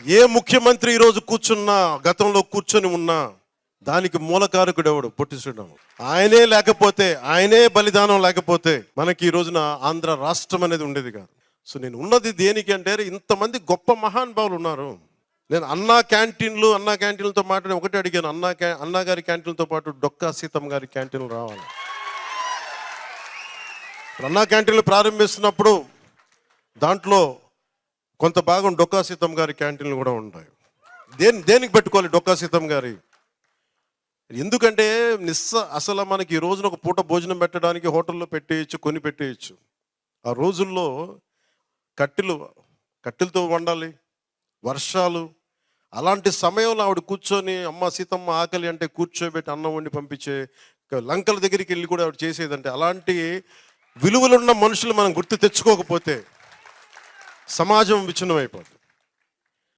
ఏ ముఖ్యమంత్రి ఈరోజు కూర్చున్నా, గతంలో కూర్చొని ఉన్నా దానికి మూలకారకుడు ఎవడు? పొట్టి శ్రీరాములు. ఆయనే లేకపోతే, ఆయనే బలిదానం లేకపోతే మనకి ఈ రోజున ఆంధ్ర రాష్ట్రం అనేది ఉండేది కాదు. సో నేను ఉన్నది దేనికి అంటే, ఇంతమంది గొప్ప మహానుభావులు ఉన్నారు. నేను అన్నా క్యాంటీన్లతో మాట్లాడి ఒకటే అడిగాను, అన్నా గారి క్యాంటీన్లతో పాటు డొక్కా సీతమ్మ గారి క్యాంటీన్లు రావాలి. అన్నా క్యాంటీన్లు ప్రారంభిస్తున్నప్పుడు దాంట్లో కొంత భాగం డొక్కా సీతమ్మ గారి క్యాంటీన్లు కూడా ఉంటాయి. దేనికి పెట్టుకోవాలి డొక్కా సీతమ్మ గారి? ఎందుకంటే అసలు మనకి ఈ రోజున ఒక పూట భోజనం పెట్టడానికి హోటల్లో పెట్టేయచ్చు, కొని పెట్టేయచ్చు. ఆ రోజుల్లో కట్టెలతో వండాలి, వర్షాలు. అలాంటి సమయంలో ఆవిడ కూర్చొని అమ్మ సీతమ్మ ఆకలి అంటే కూర్చోబెట్టి అన్నం వండి పంపించే, లంకల దగ్గరికి వెళ్ళి కూడా ఆవిడ చేసేదంటే, అలాంటి విలువలున్న మనుషులు మనం గుర్తు తెచ్చుకోకపోతే సమాజం విచ్ఛిన్నమైపోతుంది.